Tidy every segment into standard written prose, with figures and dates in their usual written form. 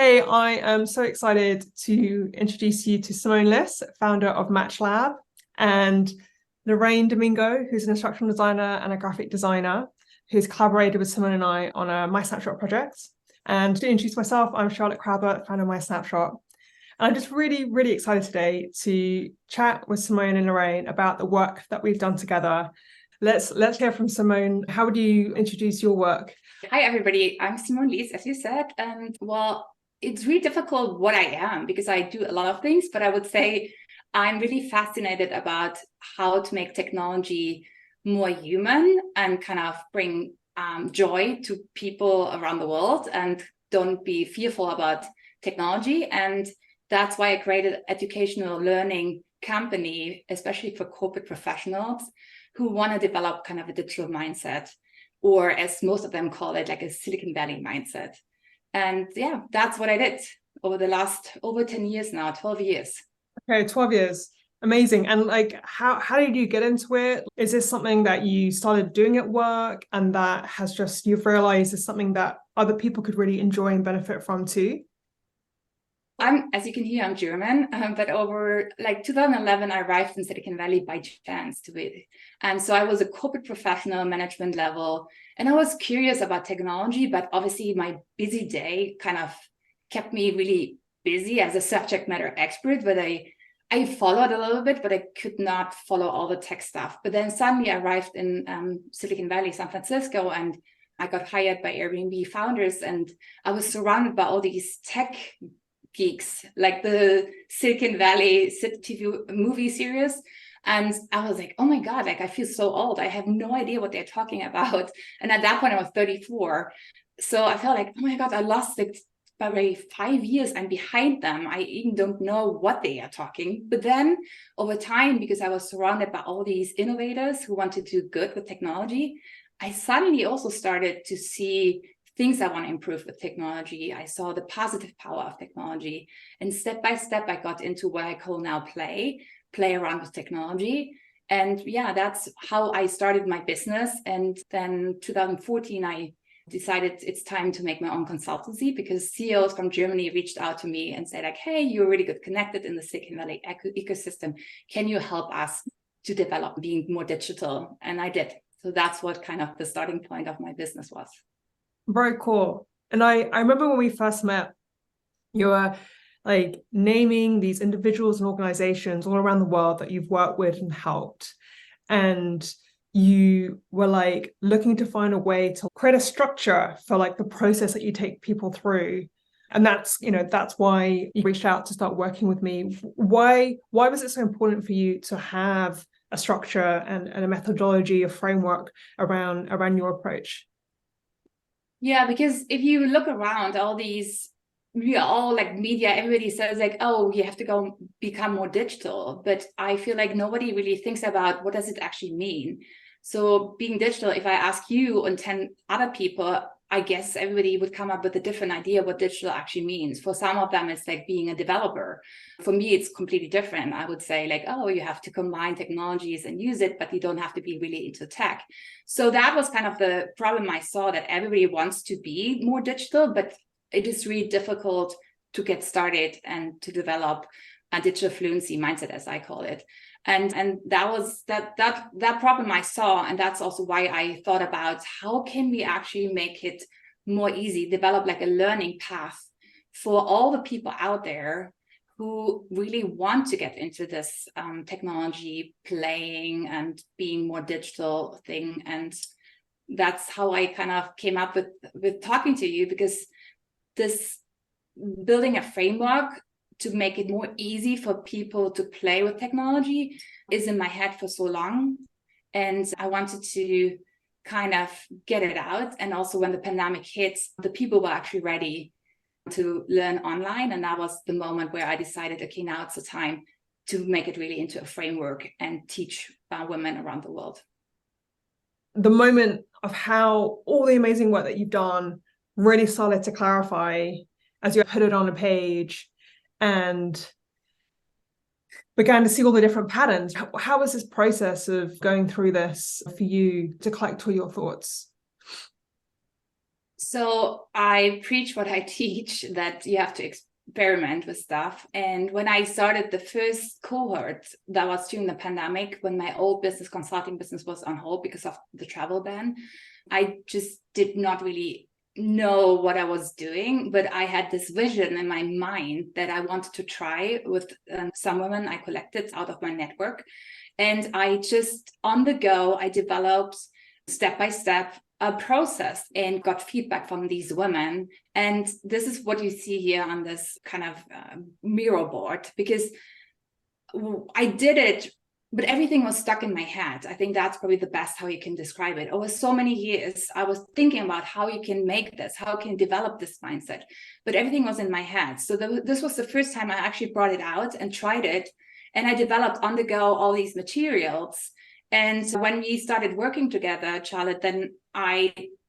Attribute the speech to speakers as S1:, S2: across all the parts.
S1: Hey, I am so excited to introduce you to Simone Lis, founder of MatchlabN, and Laraine Domingo, who's an instructional designer and a graphic designer, who's collaborated with Simone and I on a MySnapshot project. And to introduce myself, I'm Charlotte Crowther, founder of MySnapshot. And I'm just really excited today to chat with Simone and Laraine about the work that we've done together. Let's hear from Simone. How would you introduce your work?
S2: Hi, everybody. I'm Simone Lis, as you said. It's really difficult what I am because I do a lot of things, but I would say I'm really fascinated about how to make technology more human and kind of bring joy to people around the world and don't be fearful about technology. And that's why I created an educational learning company, especially for corporate professionals who want to develop kind of a digital mindset, or as most of them call it, like a Silicon Valley mindset. And yeah, that's what I did over the last over 10 years now, 12 years.
S1: Okay, 12 years. Amazing. And like, how did you get into it? Is this something that you started doing at work and that has just, you've realized is something that other people could really enjoy and benefit from too?
S2: As you can hear, I'm German, but over like 2011, I arrived in Silicon Valley by chance to be. And so I was a corporate professional, management level, and I was curious about technology, but obviously my busy day kind of kept me really busy as a subject matter expert, but I followed a little bit, but I could not follow all the tech stuff. But then suddenly I arrived in Silicon Valley, San Francisco, and I got hired by Airbnb founders, and I was surrounded by all these tech geeks, like the Silicon Valley TV movie series. And I was like, oh my God, like I feel so old. I have no idea what they're talking about. And at that point I was 34. So I felt like, oh my God, I lost like by 5 years. I'm behind them. I even don't know what they are talking. But then over time, because I was surrounded by all these innovators who wanted to do good with technology, I suddenly also started to see things I want to improve with technology. I saw the positive power of technology. And step by step, I got into what I call now play around with technology. And yeah, that's how I started my business. And then 2014, I decided it's time to make my own consultancy because CEOs from Germany reached out to me and said like, hey, you're really good connected in the Silicon Valley ecosystem. Can you help us to develop being more digital? And I did. So that's what kind of the starting point of my business was.
S1: Very cool. And I remember when we first met, you were like naming these individuals and organizations all around the world that you've worked with and helped. And you were like looking to find a way to create a structure for like the process that you take people through. And that's why you reached out to start working with me. Why was it so important for you to have a structure and a methodology, a framework around your approach?
S2: Yeah, because if you look around, we are all like media, everybody says like, oh, you have to go become more digital. But I feel like nobody really thinks about what does it actually mean. So being digital, if I ask you and 10 other people, I guess everybody would come up with a different idea what digital actually means. For some of them, it's like being a developer. For me, it's completely different. I would say like, oh, you have to combine technologies and use it, but you don't have to be really into tech. So that was kind of the problem I saw, that everybody wants to be more digital, but it is really difficult to get started and to develop a digital fluency mindset, as I call it. And that was that problem I saw. And that's also why I thought about how can we actually make it more easy, develop like a learning path for all the people out there who really want to get into this technology playing and being more digital thing. And that's how I kind of came up with talking to you, because this building a framework to make it more easy for people to play with technology is in my head for so long. And I wanted to kind of get it out. And also when the pandemic hits, the people were actually ready to learn online. And that was the moment where I decided, okay, now it's the time to make it really into a framework and teach women around the world.
S1: The moment of how all the amazing work that you've done really started to clarify as you put it on a page and began to see all the different patterns. How was this process of going through this for you to collect all your thoughts?
S2: So I preach what I teach, that you have to experiment with stuff. And when I started the first cohort, that was during the pandemic, when my old business, consulting business, was on hold because of the travel ban, I just did not really know what I was doing, but I had this vision in my mind that I wanted to try with some women I collected out of my network. And I just, on the go, I developed step by step a process and got feedback from these women. And this is what you see here on this kind of mirror board, because I did it, but everything was stuck in my head. I think that's probably the best how you can describe it. Over so many years, I was thinking about how you can make this, how you can develop this mindset, but everything was in my head. So this was the first time I actually brought it out and tried it. And I developed on the go all these materials. And when we started working together, Charlotte, then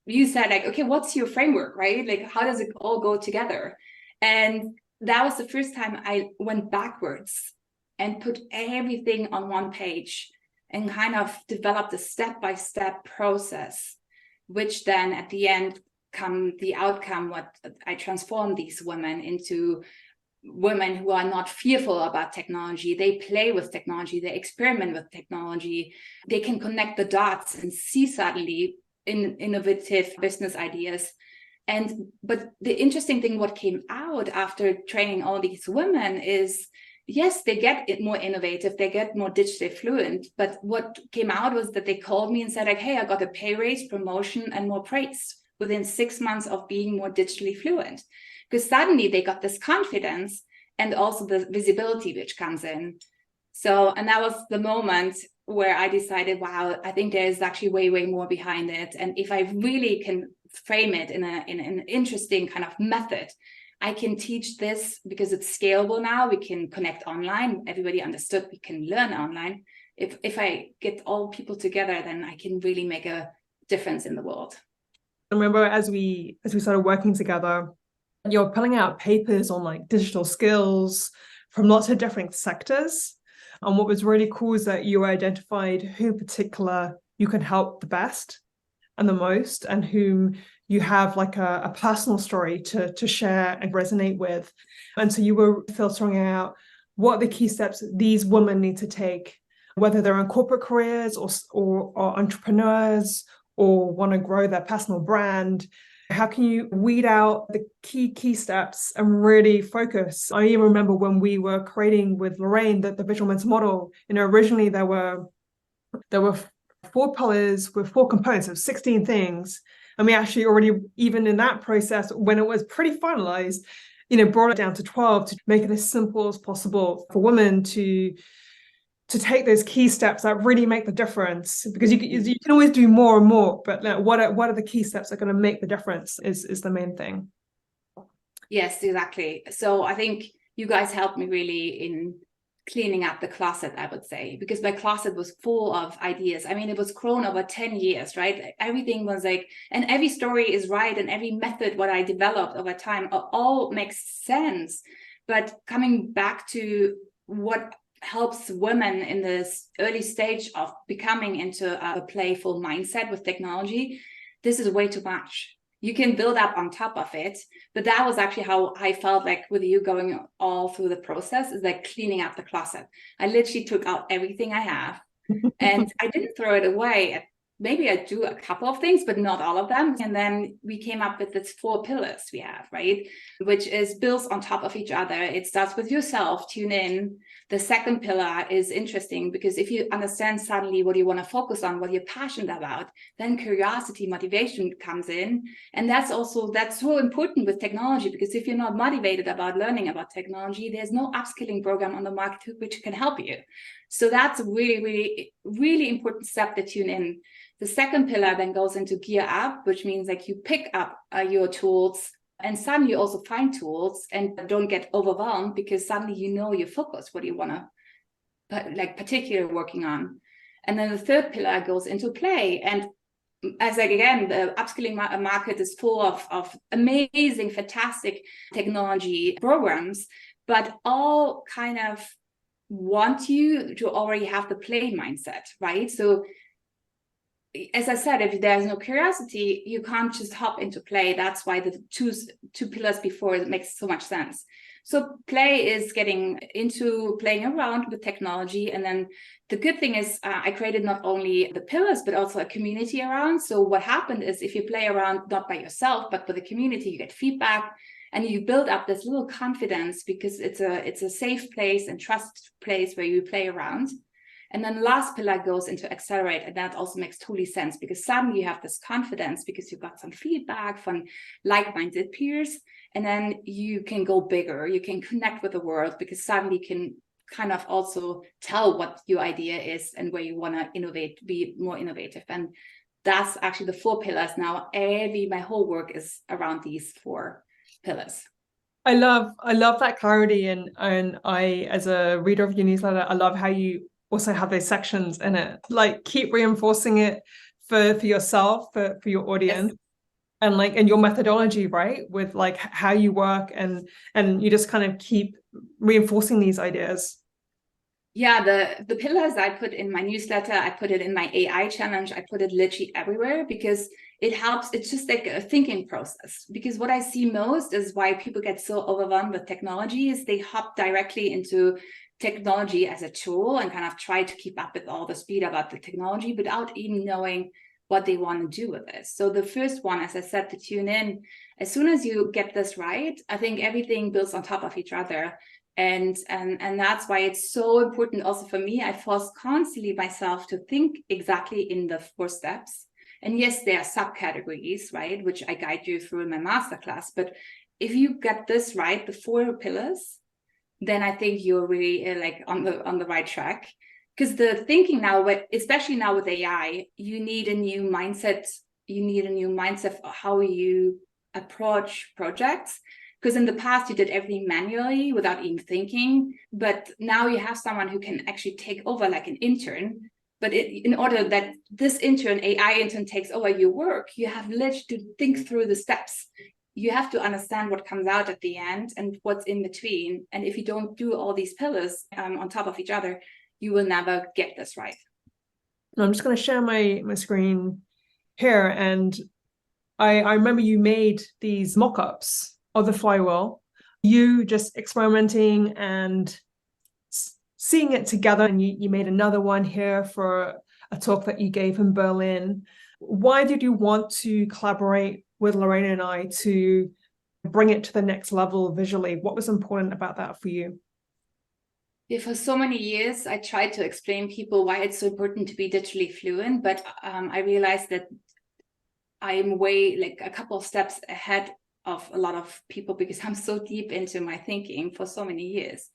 S2: you said like, okay, what's your framework, right? Like, how does it all go together? And that was the first time I went backwards and put everything on one page and kind of developed a step-by-step process, which then at the end the outcome, what I transformed these women into women who are not fearful about technology. They play with technology, they experiment with technology, they can connect the dots and see suddenly innovative business ideas. But the interesting thing, what came out after training all these women is, yes, they get more innovative, they get more digitally fluent, but what came out was that they called me and said like, hey, I got a pay raise, promotion, and more praise within 6 months of being more digitally fluent. Because suddenly they got this confidence and also the visibility which comes in. So, and that was the moment where I decided, wow, I think there is actually way, way more behind it. And if I really can frame it in an interesting kind of method, I can teach this because it's scalable now. We can connect online. Everybody understood we can learn online. If I get all people together, then I can really make a difference in the world.
S1: I remember as we started working together, you're pulling out papers on like digital skills from lots of different sectors. And what was really cool is that you identified who in particular you can help the best and the most, and whom you have like a personal story to share and resonate with. And so you were filtering out what are the key steps these women need to take, whether they're in corporate careers or entrepreneurs or want to grow their personal brand. How can you weed out the key steps and really focus? I even remember when we were creating with Laraine the visual mental model, originally there were 4 pillars with 4 components of 16 things. And we actually already, even in that process, when it was pretty finalized, brought it down to 12 to make it as simple as possible for women to take those key steps that really make the difference, because you can always do more and more, but what are the key steps that are going to make the difference is the main thing.
S2: Yes, exactly. So I think you guys helped me really in cleaning up the closet, I would say, because my closet was full of ideas. I mean, it was grown over 10 years, right? Everything was like, and every story is right, and every method what I developed over time all makes sense. But coming back to what helps women in this early stage of becoming into a playful mindset with technology, this is way too much. You can build up on top of it, but that was actually how I felt like with you going all through the process, is like cleaning up the closet. I literally took out everything I have and I didn't throw it away. Maybe I do a couple of things, but not all of them. And then we came up with this 4 pillars we have, right? Which is builds on top of each other. It starts with yourself, tune in. The second pillar is interesting because if you understand suddenly what you want to focus on, what you're passionate about, then curiosity, motivation comes in. And that's so important with technology, because if you're not motivated about learning about technology, there's no upskilling program on the market which can help you. So that's a really, really, really important step to tune in. The second pillar then goes into gear up, which means like you pick up your tools, and suddenly you also find tools and don't get overwhelmed, because suddenly your focus, what you want to like particularly working on. And then the third pillar goes into play. And as like, again, the upskilling market is full of amazing, fantastic technology programs, but all kind of want you to already have the play mindset, right? So as I said, if there's no curiosity, you can't just hop into play. That's why the two pillars before it makes so much sense. So play is getting into playing around with technology. And then the good thing is I created not only the pillars, but also a community around. So what happened is if you play around not by yourself, but with a community, you get feedback and you build up this little confidence because it's a safe place and trust place where you play around. And then the last pillar goes into accelerate. And that also makes totally sense because suddenly you have this confidence because you've got some feedback from like-minded peers. And then you can go bigger. You can connect with the world because suddenly you can kind of also tell what your idea is and where you want to innovate, be more innovative. And that's actually the 4 pillars. Now, my whole work is around these 4 pillars.
S1: I love that clarity. And I, as a reader of your newsletter, I love how you also have those sections in it. Like, keep reinforcing it for yourself, for your audience. Yes. And your methodology, right? With like how you work and you just kind of keep reinforcing these ideas.
S2: Yeah, the pillars I put in my newsletter, I put it in my AI challenge, I put it literally everywhere because it helps. It's just like a thinking process. Because what I see most is why people get so overwhelmed with technology is they hop directly into technology as a tool and kind of try to keep up with all the speed about the technology without even knowing what they want to do with this. So the first one, as I said, to tune in, as soon as you get this right, I think everything builds on top of each other. And that's why it's so important also for me. I force constantly myself to think exactly in the 4 steps. And yes, there are subcategories, right, which I guide you through in my masterclass. But if you get this right, the 4 pillars, then I think you're really like on the right track. Because the thinking now, especially now with AI, you need a new mindset. You need a new mindset for how you approach projects. Because in the past, you did everything manually without even thinking. But now you have someone who can actually take over like an intern. But in order that this AI intern takes over your work, you have literally to think through the steps. You have to understand what comes out at the end and what's in between. And if you don't do all these pillars on top of each other, you will never get this right.
S1: I'm just going to share my screen here. And I remember you made these mock-ups of the flywheel, you just experimenting and seeing it together. And you made another one here for a talk that you gave in Berlin. Why did you want to collaborate with Laraine and I to bring it to the next level visually? What was important about that for you?
S2: Yeah, for so many years, I tried to explain people why it's so important to be digitally fluent, but I realized that I'm way like a couple of steps ahead of a lot of people because I'm so deep into my thinking for so many years.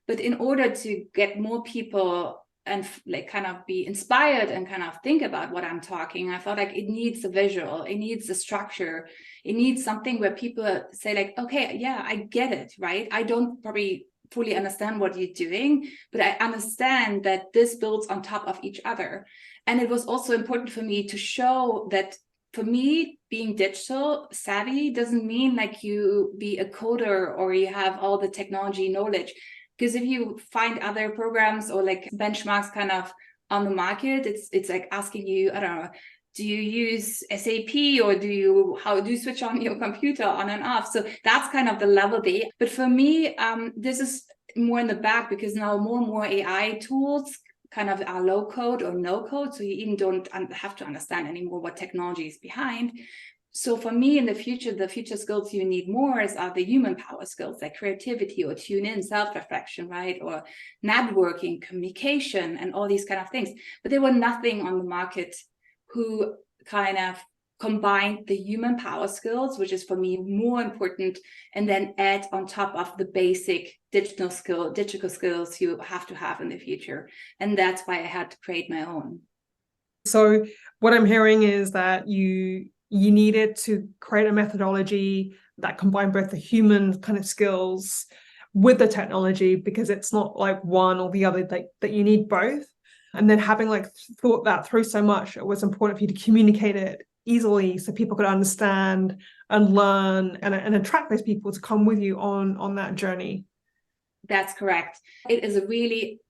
S2: But in order to get more people and like kind of be inspired and kind of think about what I'm talking, I felt like it needs a visual, it needs a structure, it needs something where people say like, okay, yeah, I get it, right? I don't probably fully understand what you're doing, but I understand that this builds on top of each other. And it was also important for me to show that for me, being digital savvy doesn't mean like you be a coder or you have all the technology knowledge. Because if you find other programs or like benchmarks kind of on the market, it's like asking you, I don't know, do you use SAP or how do you switch on your computer on and off? So that's kind of the level there. But for me, this is more in the back because now more and more AI tools kind of are low code or no code. So you even don't have to understand anymore what technology is behind. So for me in the future skills you need more are the human power skills like creativity or tune in, self-reflection, right? Or networking, communication, and all these kind of things. But there were nothing on the market who kind of combined the human power skills, which is for me more important, and then add on top of the basic digital skills you have to have in the future. And that's why I had to create my own.
S1: So what I'm hearing is that you needed to create a methodology that combined both the human kind of skills with the technology, because it's not like one or the other, that you need both. And then having like thought that through so much, it was important for you to communicate it easily so people could understand and learn and attract those people to come with you on that journey.
S2: That's correct. It is a really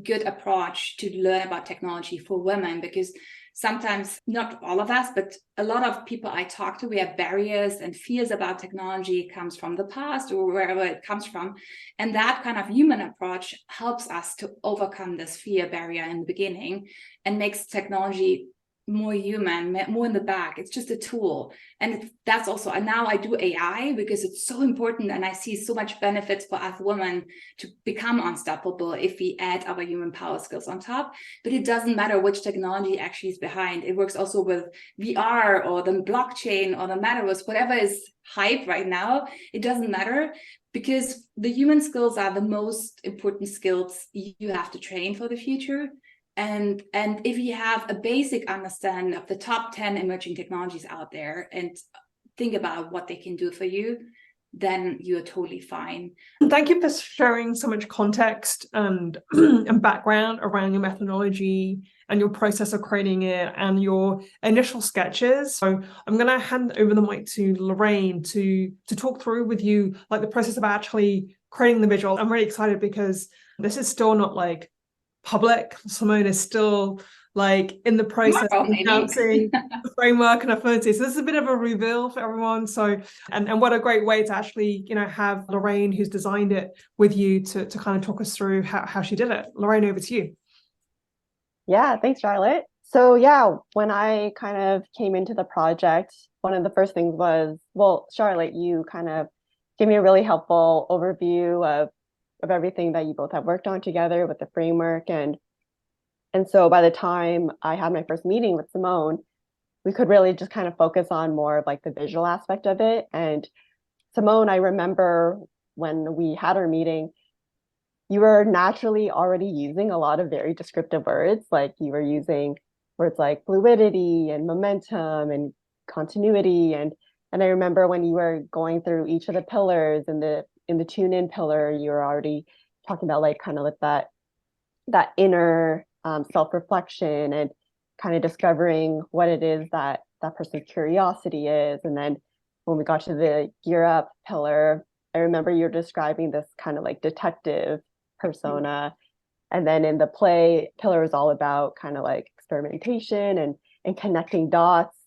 S2: good approach to learn about technology for women because sometimes, not all of us, but a lot of people I talk to, we have barriers and fears about technology, comes from the past or wherever it comes from. And that kind of human approach helps us to overcome this fear barrier in the beginning and makes technology more human, more in the back. It's just a tool. And that's also, and now I do AI because it's so important, and I see so much benefits for us women to become unstoppable if we add our human power skills on top. But it doesn't matter which technology actually is behind. It works also with VR or the blockchain or the metaverse, whatever is hype right now. It doesn't matter, because the human skills are the most important skills you have to train for the future. And if you have a basic understanding of the top 10 emerging technologies out there and think about what they can do for you, then you're totally fine.
S1: Thank you for sharing so much context and and background around your methodology and your process of creating it and your initial sketches. So I'm going to hand over the mic to Laraine to talk through with you like the process of actually creating the visual. I'm really excited because this is still not like public. Simone is still like in the process of announcing the framework and a fluency. So this is a bit of a reveal for everyone. So, and what a great way to actually, have Laraine, who's designed it, with you to kind of talk us through how she did it. Laraine, over to you.
S3: Yeah, thanks, Charlotte. So yeah, when I kind of came into the project, one of the first things was, well, Charlotte, you kind of gave me a really helpful overview of everything that you both have worked on together with the framework. And so by the time I had my first meeting with Simone, we could really just kind of focus on more of like the visual aspect of it. And Simone, I remember when we had our meeting, you were naturally already using a lot of very descriptive words. Like you were using words like fluidity and momentum and continuity. And I remember when you were going through each of the pillars in the tune-in pillar, you were already talking about like kind of like that inner self-reflection and kind of discovering what it is that person's curiosity is. And then when we got to the gear up pillar, I remember you're describing this kind of like detective persona. And then in the play pillar is all about kind of like experimentation and connecting dots.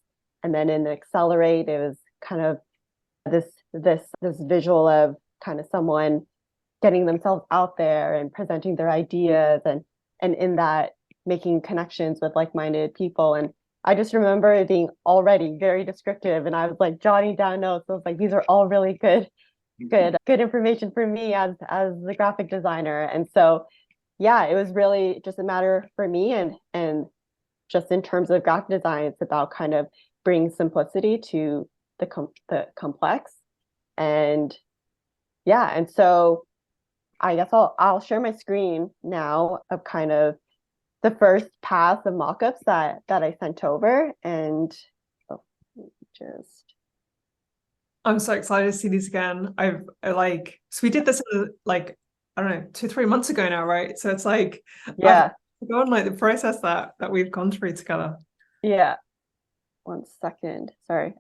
S3: And then in the accelerate, it was kind of this visual of kind of someone getting themselves out there and presenting their ideas and in that making connections with like-minded people. And I just remember it being already very descriptive, and I was like jotting down notes. I was like, these are all really good information for me as the graphic designer. And so yeah, it was really just a matter for me, and just in terms of graphic design, it's about kind of bringing simplicity to the complex. And yeah, and so I guess I'll share my screen now of kind of the first pass of mockups that I sent over. And
S1: I'm so excited to see these again. So we did this like, I don't know, 2-3 months ago now, right? So it's like,
S3: yeah,
S1: I've forgotten like the process that we've gone through together.
S3: Yeah. 1 second. Sorry,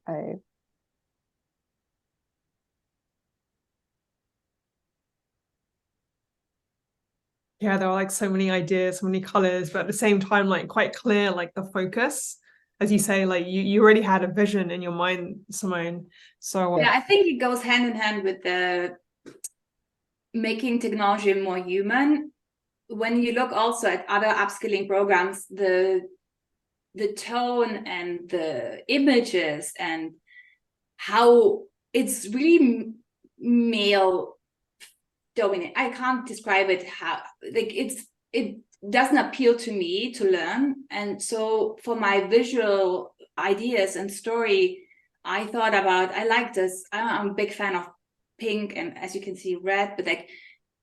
S1: Yeah, there are like so many ideas, so many colors, but at the same time, like quite clear, like the focus, as you say, like you already had a vision in your mind, Simone. So
S2: yeah, I think it goes hand in hand with the making technology more human. When you look also at other upskilling programs, the tone and the images and how it's really male dominant. I can't describe it how, like it doesn't appeal to me to learn. And so for my visual ideas and story, I thought about, I like this. I'm a big fan of pink and, as you can see, red, but like,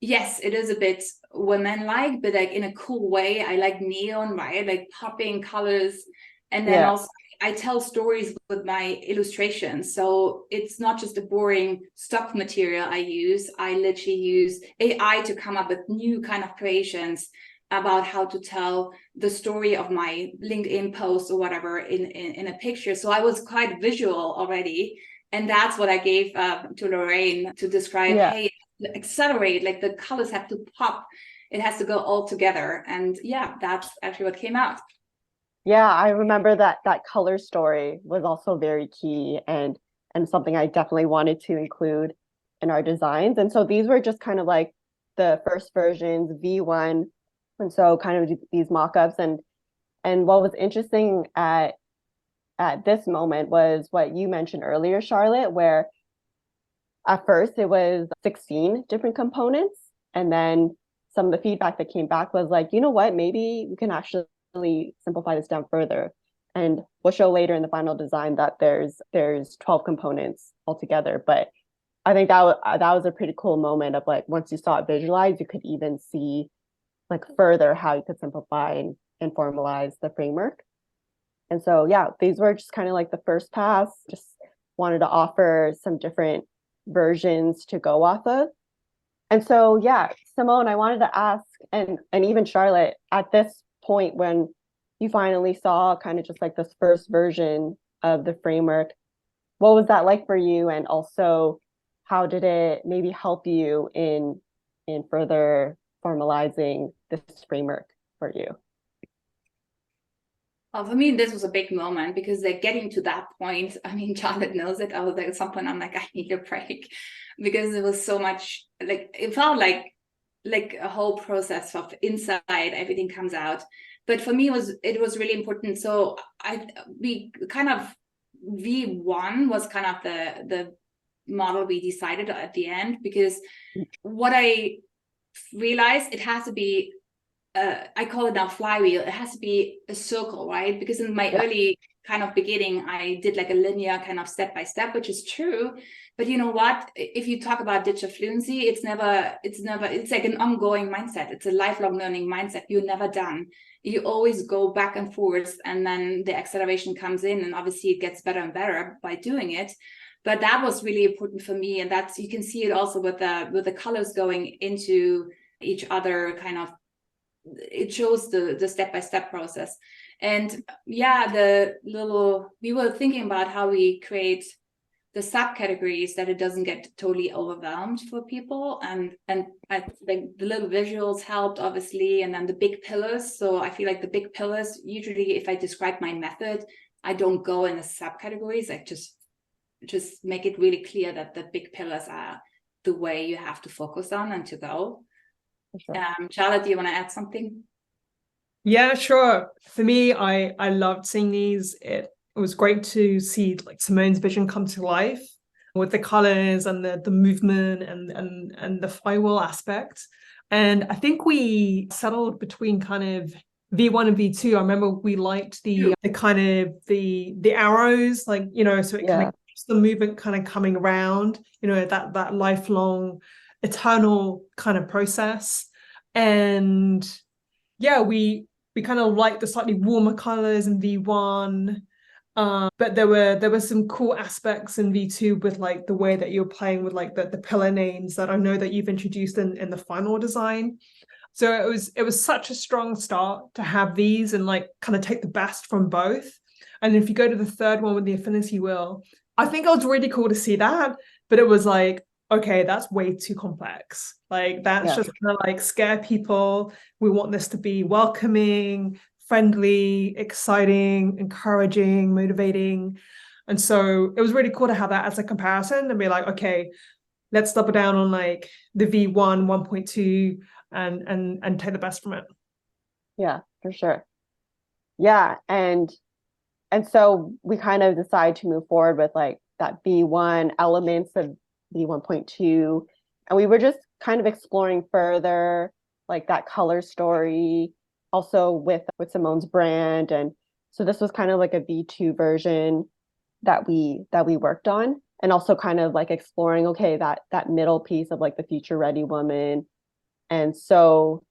S2: yes, it is a bit women-like, but like in a cool way. I like neon, right? Like popping colors. And then also I tell stories with my illustrations. So it's not just a boring stock material I use. I literally use AI to come up with new kind of creations about how to tell the story of my LinkedIn post or whatever in a picture. So I was quite visual already. And that's what I gave to Laraine to describe, hey, accelerate, like the colors have to pop. It has to go all together. And yeah, that's actually what came out.
S3: Yeah, I remember that color story was also very key and something I definitely wanted to include in our designs. And so these were just kind of like the first versions, V1, and so kind of these mock-ups. And what was interesting at this moment was what you mentioned earlier, Charlotte, where at first it was 16 different components, and then some of the feedback that came back was like, you know what, maybe we can actually simplify this down further. And we'll show later in the final design that there's 12 components altogether. But I think that was a pretty cool moment of like, once you saw it visualized, you could even see like further how you could simplify and formalize the framework. And so, yeah, these were just kind of like the first pass. Just wanted to offer some different versions to go off of. And so, yeah, Simone, I wanted to ask, and even Charlotte, at this point when you finally saw kind of just like this first version of the framework, what was that like for you? And also, how did it maybe help you in further formalizing this framework for you?
S2: Well, for me, this was a big moment because like getting to that point, I mean, Charlotte knows it. I was like, at some point, I'm like, I need a break because it was so much, like, it felt like a whole process of inside, everything comes out. But for me, it was really important. So we kind of, V1 was kind of the model we decided at the end, because what I realized, it has to be I call it now flywheel. It has to be a circle, right? Because in my early kind of beginning, I did like a linear kind of step by step, which is true. But you know what? If you talk about digital fluency, it's like an ongoing mindset. It's a lifelong learning mindset. You're never done. You always go back and forth, and then the acceleration comes in, and obviously it gets better and better by doing it. But that was really important for me, and that's, you can see it also with the colors going into each other kind of. It shows the step-by-step process. And yeah, we were thinking about how we create the subcategories that it doesn't get totally overwhelmed for people, and I think the little visuals helped, obviously, and then the big pillars. So I feel like the big pillars, usually if I describe my method, I don't go in the subcategories. I just make it really clear that the big pillars are the way you have to focus on and to go.
S3: Sure.
S2: Charlotte, do you want to add something?
S1: Yeah, sure. For me, I loved seeing these. It was great to see like Simone's vision come to life with the colors and the movement and the flywheel aspect. And I think we settled between kind of V1 and V2. I remember we liked the kind of the arrows, like, you know, so it kind of keeps the movement kind of coming around, you know, that lifelong, eternal kind of process. And yeah, we kind of like the slightly warmer colors in V1, but there were some cool aspects in V2 with like the way that you're playing with like the pillar names that I know that you've introduced in the final design. So it was such a strong start to have these and like kind of take the best from both. And if you go to the third one with the affinity wheel, I think it was really cool to see that, but it was like, okay, that's way too complex. Like that's just kind of like scare people. We want this to be welcoming, friendly, exciting, encouraging, motivating. And so it was really cool to have that as a comparison and be like, okay, let's double down on like the V1, 1.2 and take the best from it.
S3: Yeah, for sure. Yeah, and so we kind of decide to move forward with like that V1 elements of V1.2, and we were just kind of exploring further like that color story, also with Simone's brand. And so this was kind of like a V2 version that we worked on, and also kind of like exploring, okay, that middle piece of like the future ready woman. And so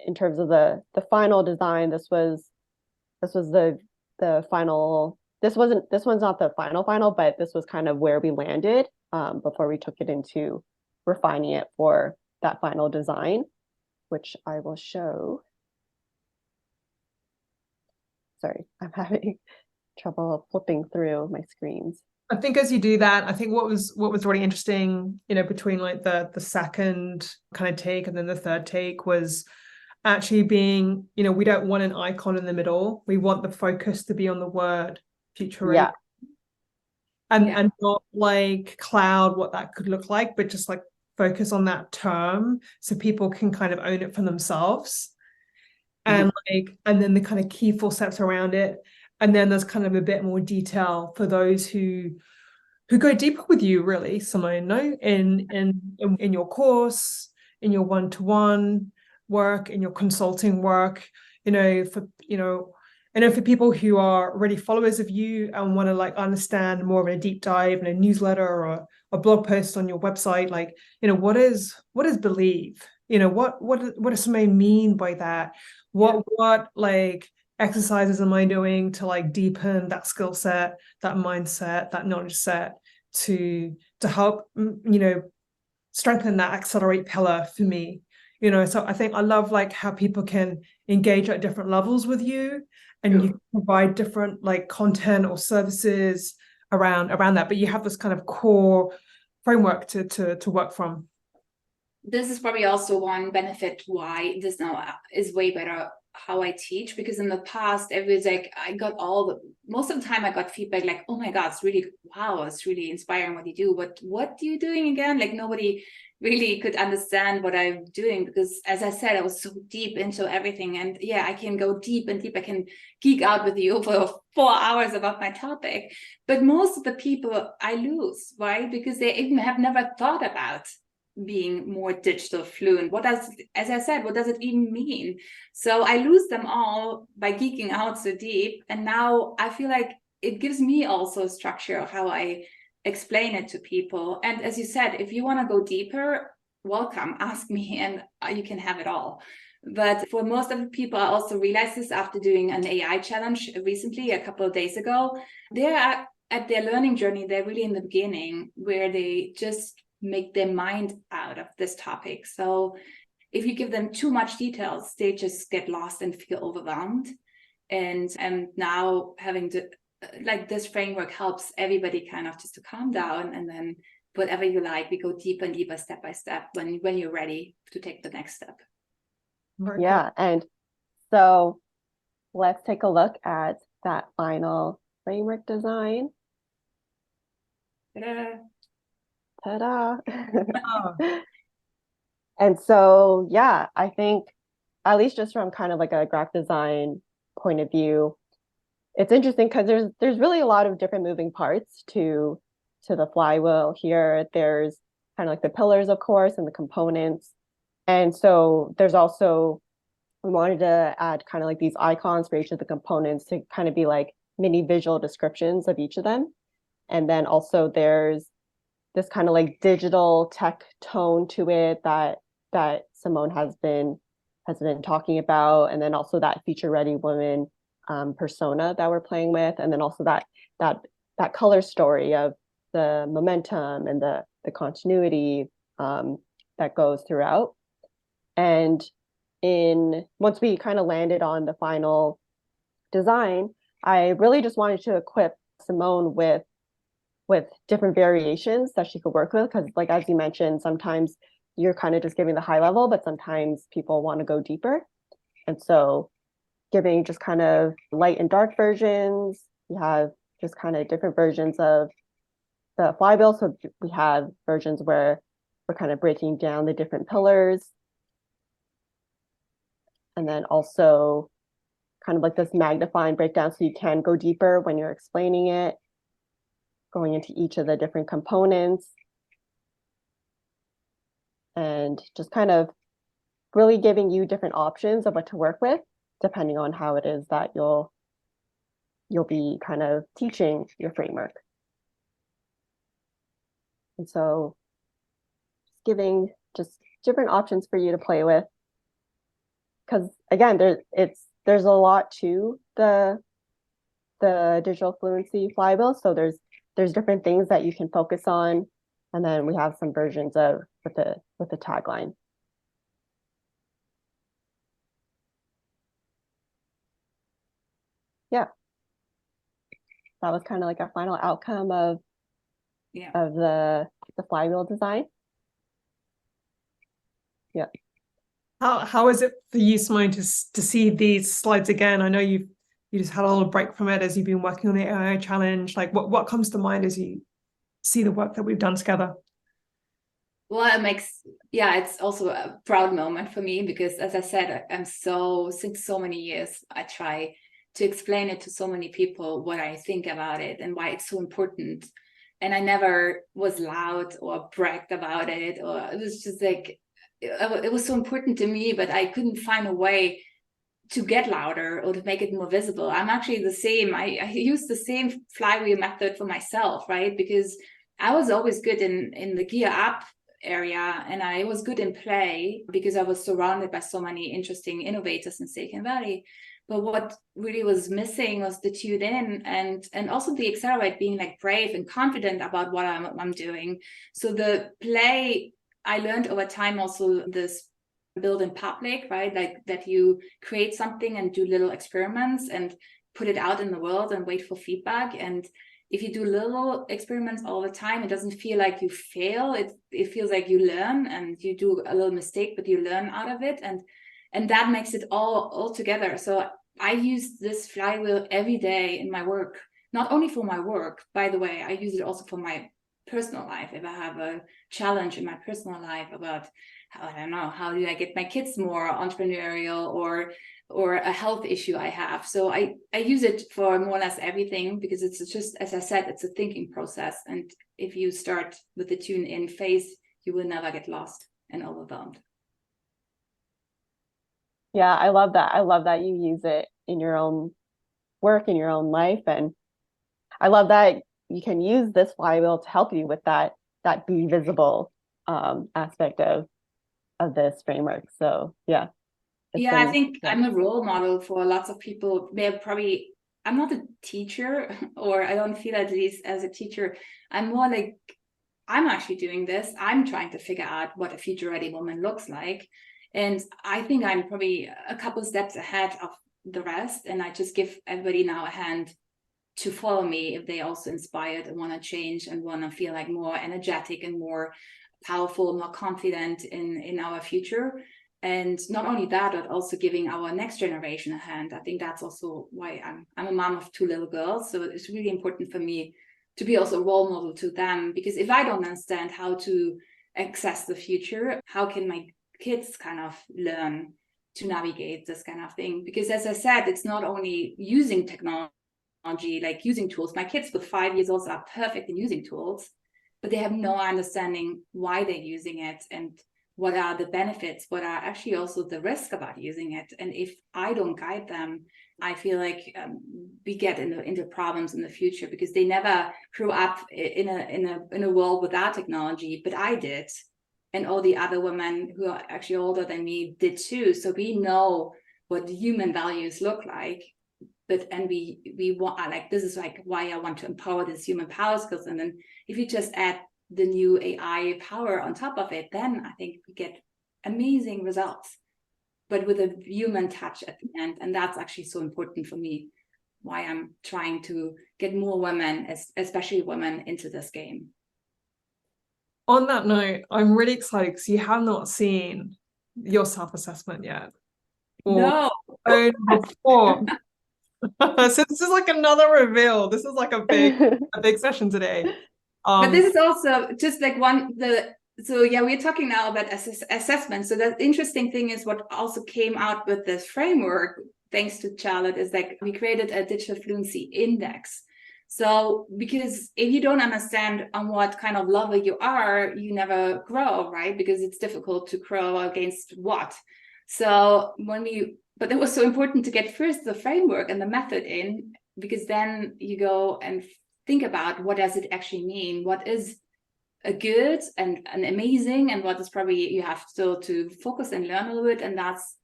S3: in terms of the final design, this was the final. This one's not the final, but this was kind of where we landed before we took it into refining it for that final design, which I will show. Sorry, I'm having trouble flipping through my screens.
S1: I think as you do that, I think what was really interesting, you know, between like the second kind of take and then the third take was actually being, we don't want an icon in the middle. We want the focus to be on the word future
S3: Yeah.
S1: and not like cloud what that could look like, but just like focus on that term so people can kind of own it for themselves. And and then the kind of key full steps around it. And then there's kind of a bit more detail for those who go deeper with you, really, Simone, no? In your course, in your one-to-one work, in your consulting work, for people who are already followers of you and want to like understand more of a deep dive in a newsletter or a blog post on your website, like, what is believe? What does Simone mean by that? What like exercises am I doing to like deepen that skill set, that mindset, that knowledge set to help, strengthen that accelerate pillar for me? So I think I love like how people can engage at different levels with you, and you can provide different like content or services around that, but you have this kind of core framework to work from.
S2: This is probably also one benefit why this now is way better how I teach, because in the past it was like most of the time I got feedback like, oh my God, it's really inspiring what you do, but what are you doing again? Like nobody really could understand what I'm doing, because as I said, I was so deep into everything, and yeah, I can go deep and deep. I can geek out with you for 4 hours about my topic, but most of the people I lose, right? Because they even have never thought about being more digital fluent. As I said, what does it even mean? So I lose them all by geeking out so deep. And now I feel like it gives me also a structure of how I explain it to people. And as you said, if you want to go deeper, welcome, ask me, and you can have it all. But for most of the people, I also realized this after doing an AI challenge recently, a couple of days ago, they're at their learning journey, they're really in the beginning where they just make their mind out of this topic. So if you give them too much details, they just get lost and feel overwhelmed. And now having this framework helps everybody kind of just to calm down, and then whatever you like, we go deeper and deeper, step by step, when you're ready to take the next step.
S3: Yeah, and so let's take a look at that final framework design. Ta-da. And so, yeah, I think at least just from kind of like a graphic design point of view, it's interesting because there's really a lot of different moving parts to the flywheel here. There's kind of like the pillars, of course, and the components. And so there's also, we wanted to add kind of like these icons for each of the components to kind of be like mini visual descriptions of each of them. And then also there's this kind of like digital tech tone to it that Simone has been talking about, and then also that feature ready woman persona that we're playing with, and then also that color story of the momentum and the continuity that goes throughout. And once we kind of landed on the final design, I really just wanted to equip Simone with different variations that she could work with, because like as you mentioned, sometimes you're kind of just giving the high level, but sometimes people want to go deeper. And so giving just kind of light and dark versions, we have just kind of different versions of the flywheel. So we have versions where we're kind of breaking down the different pillars, and then also kind of like this magnifying breakdown so you can go deeper when you're explaining it, going into each of the different components, and just kind of really giving you different options of what to work with depending on how it is that you'll be kind of teaching your framework. And so giving just different options for you to play with, because again, there's a lot to the digital fluency flywheel. So there's different things that you can focus on, and then we have some versions of with the tagline. Yeah, that was kind of like our final outcome of the flywheel design. Yeah.
S1: How is it for you, Simone, to see these slides again? I know you just had a little break from it as you've been working on the AI challenge. Like what comes to mind as you see the work that we've done together?
S2: Well, it's also a proud moment for me because, as I said, since so many years, I try to explain it to so many people what I think about it and why it's so important. And I never was loud or bragged about it, or it was just like, it was so important to me, but I couldn't find a way to get louder or to make it more visible. I'm actually the same. I use the same flywheel method for myself, right? Because I was always good in the gear up area, and I was good in play because I was surrounded by so many interesting innovators in Silicon Valley. But what really was missing was the tune in and also the accelerate, being like brave and confident about what I'm doing. So the play, I learned over time also this build in public, right? Like that you create something and do little experiments and put it out in the world and wait for feedback. And if you do little experiments all the time, it doesn't feel like you fail. It feels like you learn, and you do a little mistake, but you learn out of it. And that makes it all together. So I use this flywheel every day in my work, not only for my work, by the way, I use it also for my personal life. If I have a challenge in my personal life about, I don't know, how do I get my kids more entrepreneurial, or a health issue I have. So I use it for more or less everything, because it's just, as I said, it's a thinking process. And if you start with the tune in phase, you will never get lost and overwhelmed.
S3: Yeah, I love that. I love that you use it in your own work, in your own life. And I love that you can use this flywheel to help you with that be visible aspect of this framework. So yeah.
S2: I think I'm a role model for lots of people. I'm not a teacher, or I don't feel at least as a teacher. I'm more like, I'm actually doing this. I'm trying to figure out what a future ready woman looks like. And I think I'm probably a couple steps ahead of the rest. And I just give everybody now a hand to follow me if they also inspired and want to change and want to feel like more energetic and more powerful, more confident in our future. And not only that, but also giving our next generation a hand. I think that's also why I'm a mom of 2 little girls. So it's really important for me to be also a role model to them, because if I don't understand how to access the future, how can my kids kind of learn to navigate this kind of thing? Because as I said, it's not only using technology, like using tools. My kids with 5 years old are perfect in using tools, but they have no understanding why they're using it and what are the benefits, what are actually also the risk about using it. And if I don't guide them, I feel like we get into problems in the future, because they never grew up in a world without technology, but I did. And all the other women who are actually older than me did too. So we know what human values look like. And we want, like, this is like why I want to empower this human power skills. And then if you just add the new AI power on top of it, then I think we get amazing results, but with a human touch at the end. And that's actually so important for me, why I'm trying to get more women, especially women, into this game.
S1: On that note, I'm really excited because you have not seen your self-assessment yet.
S2: No.
S1: Before. So this is like another reveal. This is like a big session today.
S2: But this is also just like so yeah, we're talking now about assessment. So the interesting thing is what also came out with this framework, thanks to Charlotte, is like we created a digital fluency index. So because if you don't understand on what kind of level you are, you never grow, right? Because it's difficult to grow against what. So but it was so important to get first the framework and the method in, because then you go and think about what does it actually mean, what is a good and an amazing, and what is probably you have still to focus and learn a little bit. And that's,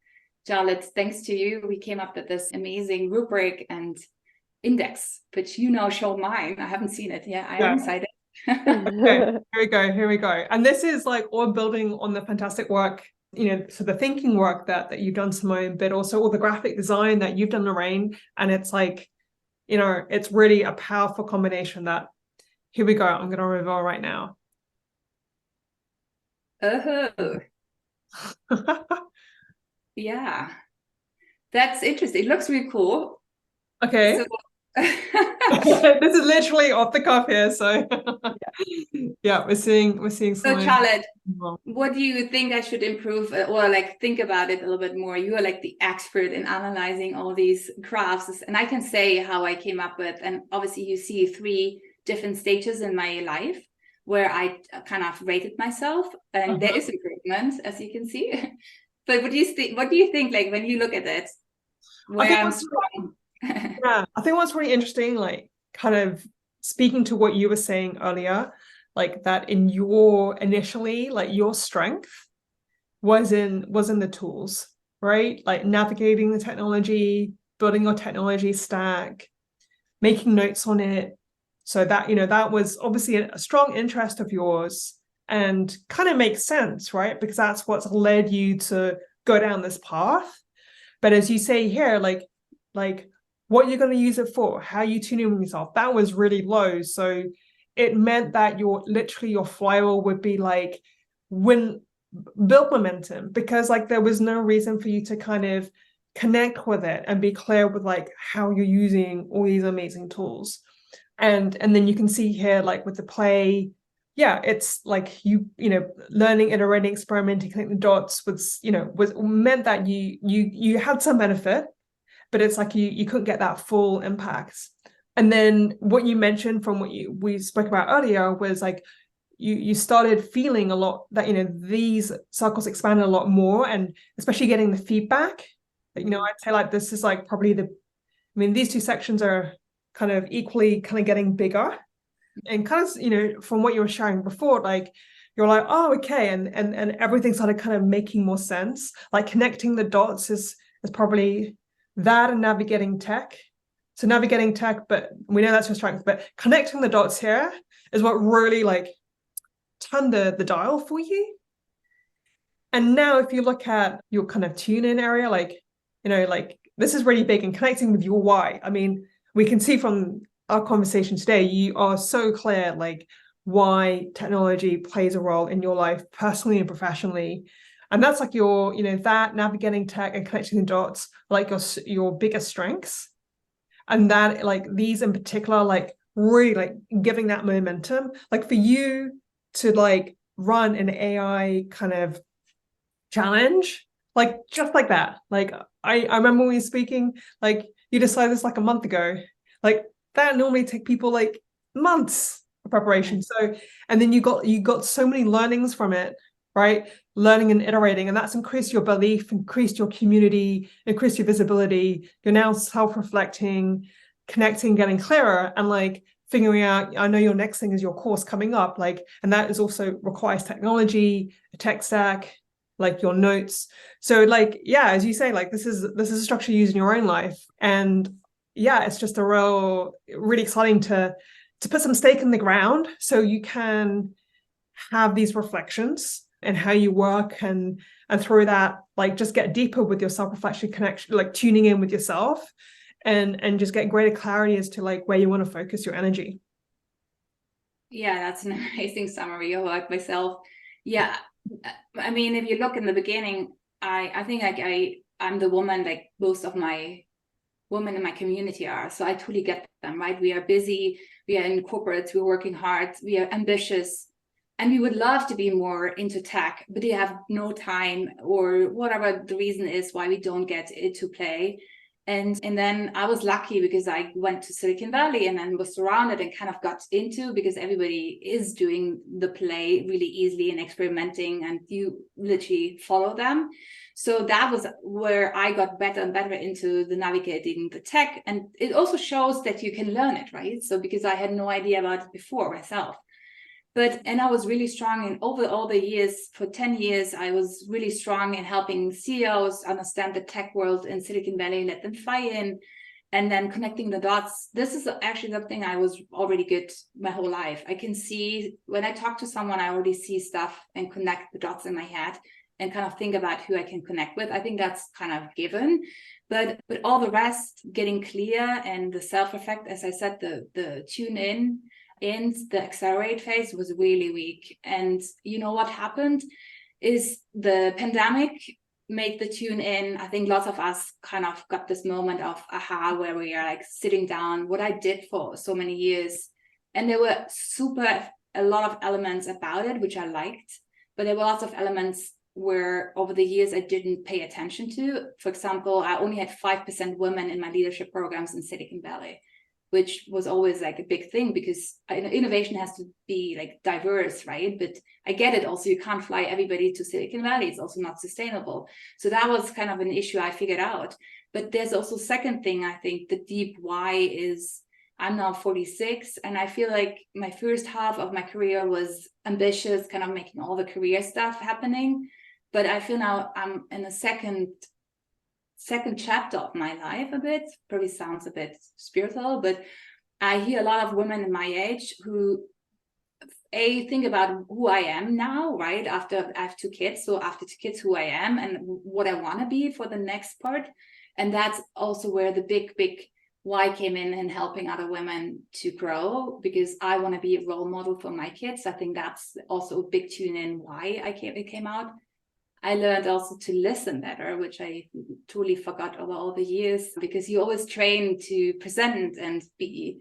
S2: Charlotte, thanks to you, we came up with this amazing rubric and index, which show mine. I haven't seen it yet. I am excited.
S1: Okay, here we go. And this is like all building on the fantastic work, so the thinking work that you've done, Simone, but also all the graphic design that you've done, Laraine. And it's like, it's really a powerful combination that, here we go, I'm going to reveal right now.
S2: Oh. Yeah, that's interesting. It looks really cool.
S1: Okay.
S2: So
S1: This is literally off the cuff here, so yeah, we're seeing
S2: so
S1: some.
S2: Charlotte, what do you think I should improve, or like think about it a little bit more? You are like the expert in analyzing all these graphs, and I can say how I came up with, and obviously you see 3 different stages in my life where I kind of rated myself, and there is improvement, as you can see. But what do you think, like when you look at it, where I'm strong?
S1: Yeah, I think what's really interesting, like kind of speaking to what you were saying earlier, like that in your initially, like your strength was in the tools, right? Like navigating the technology, building your technology stack, making notes on it. So that, that was obviously a strong interest of yours and kind of makes sense, right? Because that's what's led you to go down this path. But as you say here, like what you're going to use it for, how you tune in with yourself, that was really low. So it meant that your flywheel would be like build momentum, because like there was no reason for you to kind of connect with it and be clear with like how you're using all these amazing tools. And then you can see here, like with the play, yeah, it's like learning, iterating, experimenting, connecting the dots was meant that you had some benefit, but it's like you couldn't get that full impact. And then what you mentioned from what we spoke about earlier was like you started feeling a lot that these circles expanded a lot more, and especially getting the feedback. I'd say like this is like probably these 2 sections are kind of equally kind of getting bigger, and kind of from what you were sharing before, like you're like, oh, okay, and everything started kind of making more sense. Like connecting the dots is probably that, and navigating tech. So navigating tech, but we know that's your strength, but connecting the dots here is what really like turned the dial for you. And now if you look at your kind of tune in area, like like this is really big, and connecting with your why. I mean, we can see from our conversation today, you are so clear like why technology plays a role in your life personally and professionally. And that's like your that navigating tech and connecting the dots, like your biggest strengths. And that like these in particular, like really like giving that momentum, like for you to like run an AI kind of challenge, like just like that. Like I remember when we were speaking, like you decided this like a month ago, like that normally take people like months of preparation. So, and then you got so many learnings from it, right? Learning and iterating, and that's increased your belief, increased your community, increased your visibility. You're now self-reflecting, connecting, getting clearer, and like figuring out, I know your next thing is your course coming up, like, and that is also requires technology, a tech stack, like your notes. So like, yeah, as you say, like this is a structure you use in your own life. And yeah, it's just really exciting to put some stake in the ground so you can have these reflections and how you work, and through that, like just get deeper with your self-reflection, connection, like tuning in with yourself, and just get greater clarity as to like where you want to focus your energy.
S2: Yeah, that's an amazing summary. I like myself. Yeah, I mean, if you look in the beginning, I think like I'm the woman like most of my women in my community are. So I totally get them, right? We are busy, we are in corporates, we're working hard, we are ambitious, and we would love to be more into tech, but they have no time, or whatever the reason is why we don't get it to play. And then I was lucky because I went to Silicon Valley and then was surrounded and kind of got into, because everybody is doing the play really easily and experimenting, and you literally follow them. So that was where I got better and better into the navigating the tech. And it also shows that you can learn it, right? So because I had no idea about it before myself. And I was really strong in over all the years. For 10 years, I was really strong in helping CEOs understand the tech world in Silicon Valley, let them fly in, and then connecting the dots. This is actually something I was already good my whole life. I can see when I talk to someone, I already see stuff and connect the dots in my head and kind of think about who I can connect with. I think that's kind of given. But all the rest, getting clear, and the self-reflect, as I said, the tune in, and the accelerate phase was really weak. And you know what happened is the pandemic made the tune in, I think lots of us kind of got this moment of aha, where we are like sitting down, what I did for so many years. And there were a lot of elements about it, which I liked, but there were lots of elements where over the years I didn't pay attention to. For example, I only had 5% women in my leadership programs in Silicon Valley, which was always like a big thing because innovation has to be like diverse, right? But I get it also, you can't fly everybody to Silicon Valley. It's also not sustainable. So that was kind of an issue I figured out. But there's also second thing, I think the deep why is I'm now 46 and I feel like my first half of my career was ambitious, kind of making all the career stuff happening. But I feel now I'm in the second chapter of my life a bit, probably sounds a bit spiritual, but I hear a lot of women in my age who think about who I am now, right? After I have 2 kids. So after 2 kids, who I am and what I want to be for the next part. And that's also where the big why came in helping other women to grow, because I want to be a role model for my kids. I think that's also a big tune in why it came out. I learned also to listen better, which I totally forgot over all the years, because you always train to present and be,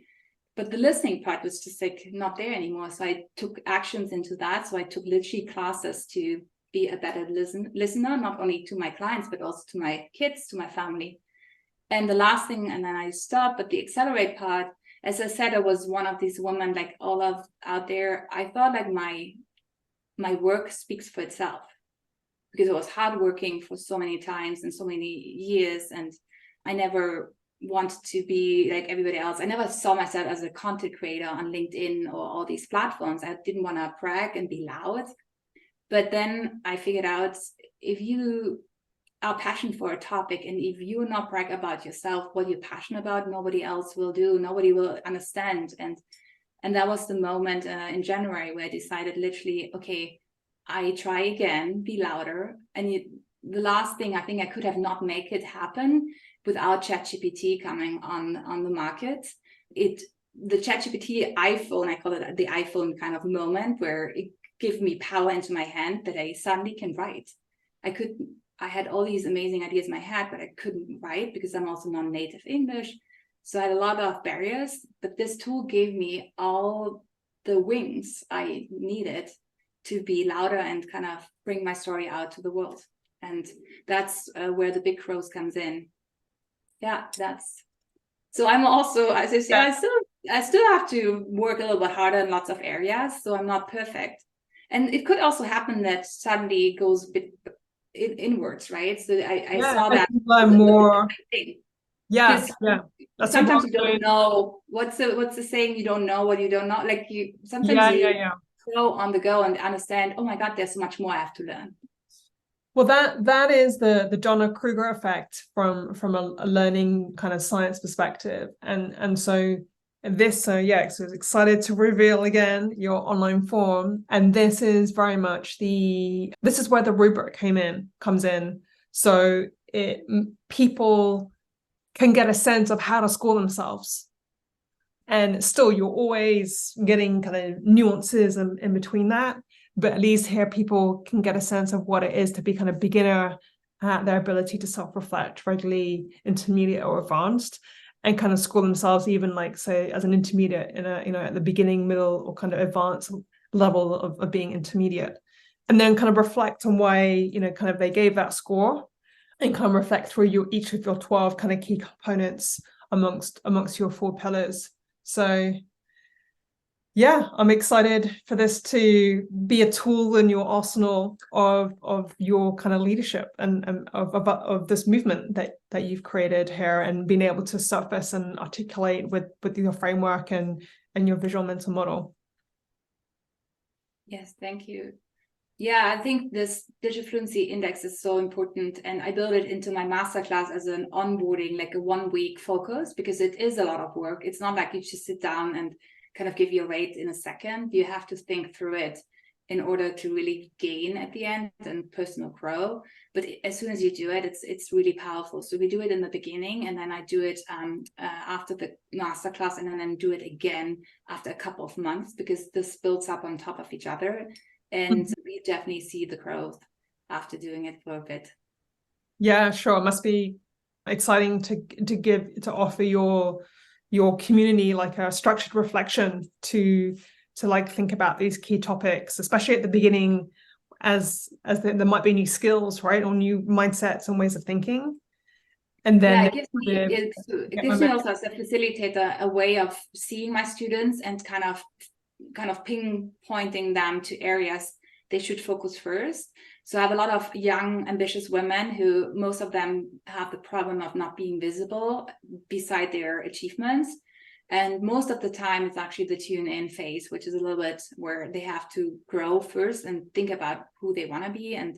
S2: but the listening part was just like not there anymore. So I took actions into that. So I took literally classes to be a better listener, not only to my clients, but also to my kids, to my family. And the last thing, and then I stopped, but the accelerate part, as I said, I was one of these women, like all of out there. I thought like my work speaks for itself, because I was hardworking for so many times and so many years, and I never wanted to be like everybody else. I never saw myself as a content creator on LinkedIn or all these platforms. I didn't want to brag and be loud. But then I figured out, if you are passionate for a topic and if you not brag about yourself, what you're passionate about, nobody else will do, nobody will understand. And that was the moment in January where I decided literally, okay, I try again, be louder. And the last thing, I think I could have not make it happen without ChatGPT coming on the market. The ChatGPT iPhone, I call it the iPhone kind of moment, where it gave me power into my hand that I suddenly can write. I had all these amazing ideas in my head, but I couldn't write because I'm also non-native English. So I had a lot of barriers, but this tool gave me all the wings I needed to be louder and kind of bring my story out to the world. And that's where the big growth comes in. Yeah, so I'm also, as I say, I still have to work a little bit harder in lots of areas. So I'm not perfect. And it could also happen that suddenly it goes a bit inwards, right? So I saw that
S1: more. Yeah.
S2: That's sometimes you don't know what's the saying. You don't know what you don't know. Like you sometimes go on the go and understand. Oh my God, there's so much more I have to learn.
S1: Well, that is the Donna Kruger effect from a learning kind of science perspective, and so this so I was excited to reveal again your online form, and this is very much this is where the rubric comes in, so people can get a sense of how to score themselves, and still you're always getting kind of nuances in between that. But at least here people can get a sense of what it is to be kind of beginner at their ability to self-reflect, regularly intermediate or advanced, and kind of score themselves even like, say, as an intermediate in at the beginning, middle, or kind of advanced level of being intermediate. And then kind of reflect on why, kind of they gave that score, and kind of reflect through each of your 12 kind of key components amongst your 4 pillars. So yeah, I'm excited for this to be a tool in your arsenal of your kind of leadership and of this movement that you've created here, and being able to surface and articulate with your framework and your visual mental model.
S2: Yes, thank you. Yeah, I think this Digital Fluency Index is so important, and I built it into my masterclass as an onboarding, like a 1-week focus, because it is a lot of work. It's not like you just sit down and kind of give you a rate in a second. You have to think through it in order to really gain at the end and personal grow. But as soon as you do it, it's really powerful. So we do it in the beginning, and then I do it after the masterclass, and then do it again after a couple of months, because this builds up on top of each other. And we definitely see the growth after doing it for a bit.
S1: Yeah, sure. It must be exciting to offer your community like a structured reflection to like think about these key topics, especially at the beginning, as there might be new skills, right, or new mindsets and ways of thinking. And then
S2: it gives me also as a facilitator a way of seeing my students and kind of pinpointing them to areas they should focus first. So I have a lot of young, ambitious women who most of them have the problem of not being visible beside their achievements. And most of the time, it's actually the tune-in phase, which is a little bit where they have to grow first and think about who they want to be and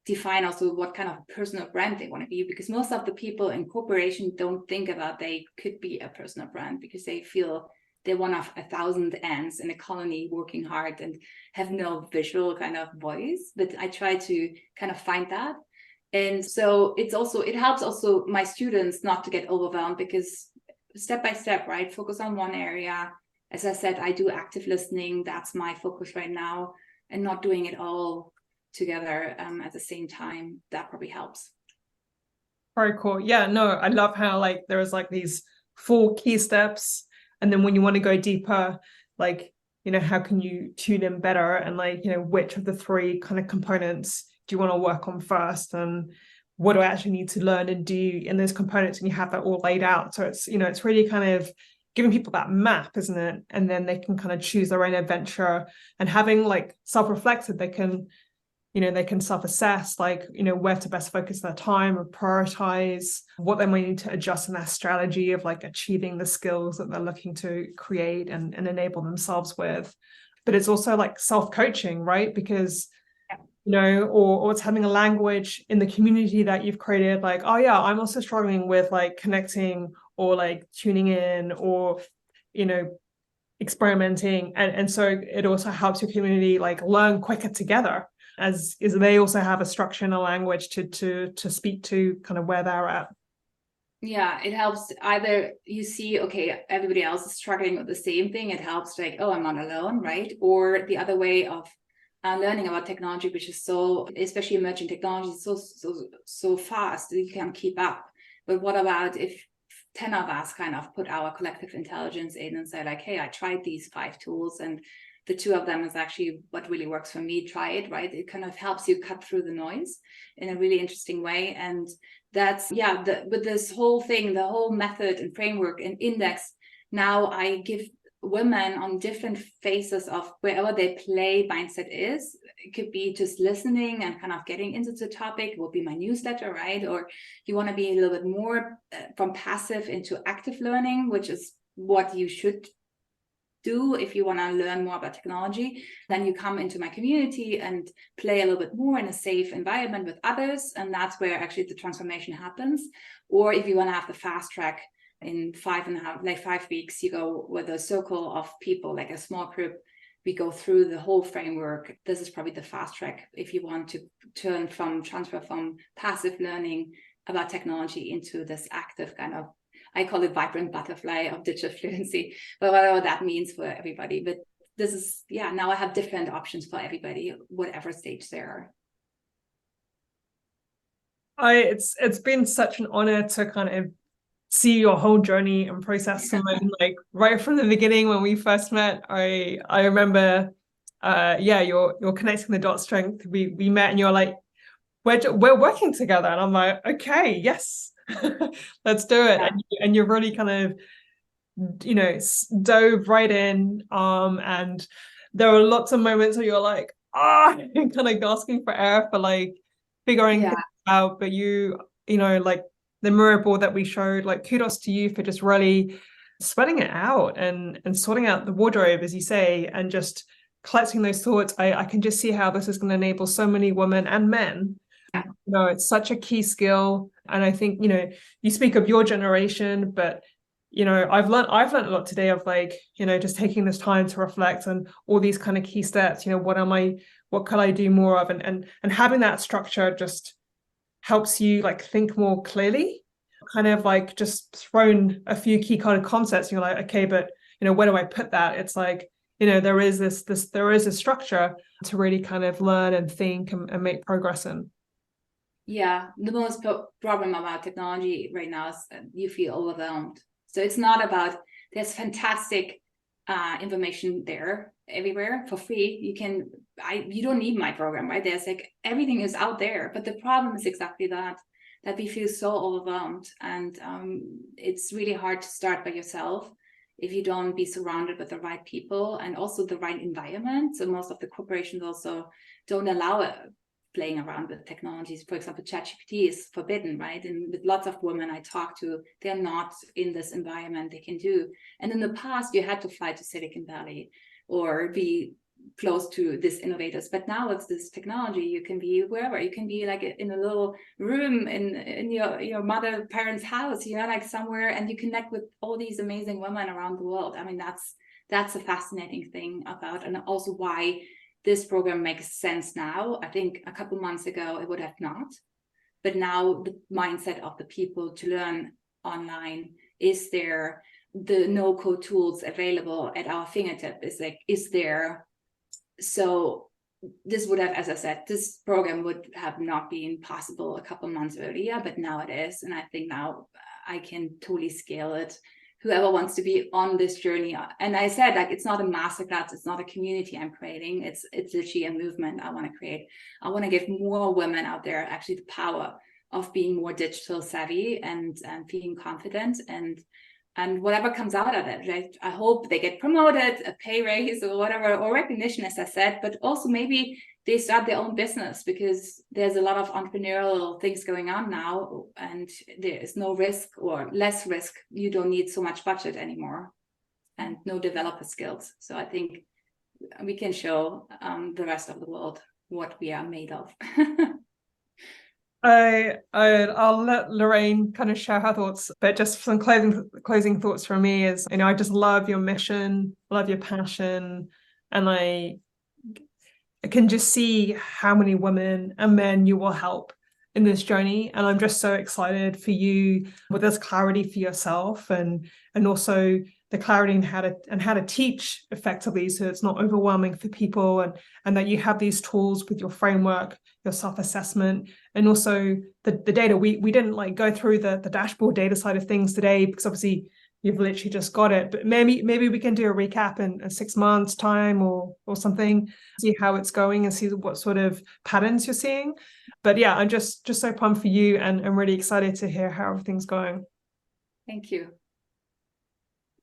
S2: define also what kind of personal brand they want to be. Because most of the people in corporation don't think about they could be a personal brand because they feel they're one of 1,000 ants in a colony working hard and have no visual kind of voice. But I try to kind of find that. And so it helps also my students not to get overwhelmed, because step by step, right? Focus on one area. As I said, I do active listening. That's my focus right now, and not doing it all together at the same time. That probably helps.
S1: Very cool. Yeah, no, I love how like there is like these 4 key steps. And then when you want to go deeper, like, how can you tune in better, and like, which of the 3 kind of components do you want to work on first, and what do I actually need to learn and do in those components, and you have that all laid out. So it's, it's really kind of giving people that map, isn't it? And then they can kind of choose their own adventure, and having like self-reflected, they can self-assess, like, where to best focus their time or prioritize, what they might need to adjust in their strategy of like achieving the skills that they're looking to create and enable themselves with. But it's also like self-coaching, right? Because, or it's having a language in the community that you've created, like, oh yeah, I'm also struggling with like connecting or like tuning in or, experimenting. And so it also helps your community like learn quicker together, as they also have a structure and a language to speak to kind of where they're at.
S2: Yeah, it helps. Either you see, okay, everybody else is struggling with the same thing. It helps like, oh, I'm not alone, right? Or the other way of learning about technology, which is so, especially emerging technology, so fast that you can't keep up. But what about if 10 of us kind of put our collective intelligence in and say like, hey, I tried these 5 tools and the 2 of them is actually what really works for me, try it, right? It kind of helps you cut through the noise in a really interesting way. And that's, with this whole thing, the whole method and framework and index, now I give women on different phases of wherever their play mindset is. It could be just listening and kind of getting into the topic, will be my newsletter, right? Or you want to be a little bit more from passive into active learning, which is what you should do if you want to learn more about technology. Then you come into my community and play a little bit more in a safe environment with others, and that's where actually the transformation happens. Or if you want to have the fast track, in 5 weeks, you go with a circle of people, like a small group. We go through the whole framework. This is probably the fast track if you want to transfer from passive learning about technology into this active kind of, I call it vibrant butterfly of digital fluency, but whatever that means for everybody. But this is, now I have different options for everybody, whatever stage they are.
S1: It's been such an honor to kind of see your whole journey and process, Simone. Like right from the beginning when we first met, I remember, you're connecting the dot strength. We met and you're like, we're working together, and I'm like, okay, yes. Let's do it. And you're really kind of dove right in, and there were lots of moments where you're like kind of gasping for air for like figuring things out, but like the mirror board that we showed, like kudos to you for just really sweating it out and sorting out the wardrobe, as you say, and just collecting those thoughts. I can just see how this is going to enable so many women and men. It's such a key skill. And I think, you speak of your generation, but, I've learned a lot today of like, just taking this time to reflect on all these kind of key steps. What could I do more of? And having that structure just helps you like think more clearly, kind of like just thrown a few key kind of concepts. And you're like, okay, but, where do I put that? It's like, there is a structure to really kind of learn and think and make progress in.
S2: Yeah, the most problem about technology right now is that you feel overwhelmed. So it's not about, there's fantastic information there everywhere for free. You don't need my program, right? There's like, everything is out there, but the problem is exactly that we feel so overwhelmed, and it's really hard to start by yourself if you don't be surrounded with the right people and also the right environment. So most of the corporations also don't allow it. Playing around with technologies, for example, ChatGPT is forbidden, right? And with lots of women I talk to, they're not in this environment they can do. And in the past, you had to fly to Silicon Valley or be close to these innovators. But now it's this technology. You can be wherever. You can be like in a little room in your mother parents' house, like somewhere, and you connect with all these amazing women around the world. I mean, that's a fascinating thing about, and also why this program makes sense now. I think a couple months ago it would have not, but now the mindset of the people to learn online is there. The no-code tools available at our fingertip is there. So this would have, as I said, this program would have not been possible a couple months earlier, but now it is, and I think now I can totally scale it. Whoever wants to be on this journey. And I said, like, it's not a masterclass, it's not a community I'm creating, it's literally a movement I want to create. I want to give more women out there actually the power of being more digital savvy and feeling confident, and whatever comes out of it, right? I hope they get promoted, a pay raise or whatever, or recognition, as I said, but also maybe they start their own business, because there's a lot of entrepreneurial things going on now, and there is no risk or less risk. You don't need so much budget anymore and no developer skills. So I think we can show the rest of the world what we are made of.
S1: I'll let Laraine kind of share her thoughts, but just some closing thoughts from me is, I just love your mission, love your passion, and I can just see how many women and men you will help in this journey. And I'm just so excited for you with this clarity for yourself, and also the clarity in how to teach effectively, so it's not overwhelming for people, and that you have these tools with your framework, your self-assessment, and also the data. We didn't like go through the dashboard data side of things today, because obviously you've literally just got it, but maybe we can do a recap in 6 months time or something, see how it's going and see what sort of patterns you're seeing. But yeah, I'm just so pumped for you, and I'm really excited to hear how everything's going.
S2: Thank you.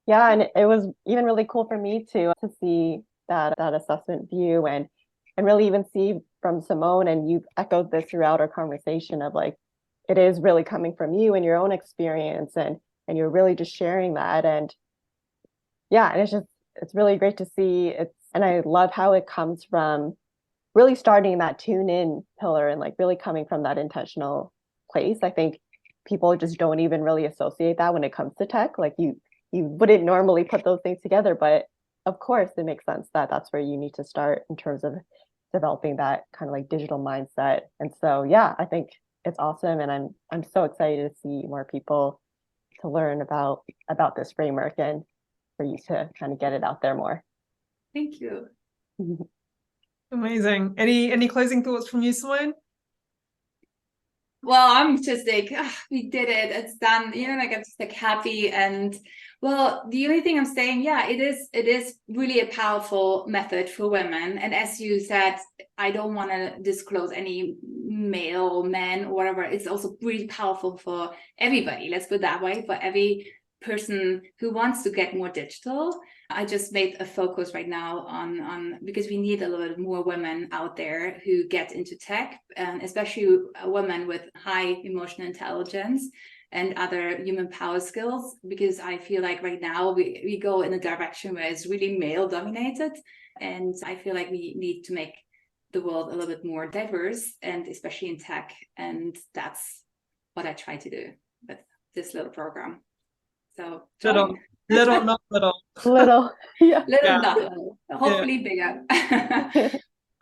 S3: Yeah, and it was even really cool for me to see that assessment view, and really even see from Simone, and you've echoed this throughout our conversation, of like, it is really coming from you and your own experience, and you're really just sharing that. And yeah, and it's really great to see it. And I love how it comes from really starting that tune in pillar, and like really coming from that intentional place. I think people just don't even really associate that when it comes to tech. Like you wouldn't normally put those things together, but of course it makes sense that that's where you need to start in terms of developing that kind of like digital mindset. And so yeah, I think it's awesome, and I'm so excited to see more people to learn about this framework, and for you to kind of get it out there more.
S2: Thank you.
S1: Amazing. Any closing thoughts from you, Simone?
S2: Well, I'm just like, we did it, it's done, like I'm just like happy. And well, the only thing I'm saying, yeah, it is really a powerful method for women. And as you said, I don't want to disclose any male, men, or whatever. It's also really powerful for everybody, let's put it that way, for every person who wants to get more digital. I just made a focus right now on because we need a little bit more women out there who get into tech, and especially women with high emotional intelligence and other human power skills, because I feel like right now we go in a direction where it's really male dominated, and I feel like we need to make the world a little bit more diverse, and especially in tech, and that's what I try to do with this little program. So
S1: little, not little.
S3: Little, yeah.
S2: Little,
S1: yeah.
S2: not little. Hopefully bigger.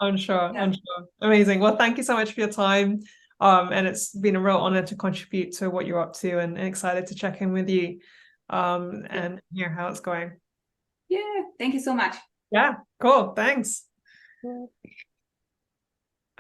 S1: I'm sure.
S2: Yeah.
S1: I'm sure. Amazing. Well, thank you so much for your time. And it's been a real honor to contribute to what you're up to, and excited to check in with you and hear how it's going.
S2: Yeah. Thank you so much.
S1: Yeah, cool. Thanks.
S3: Yeah.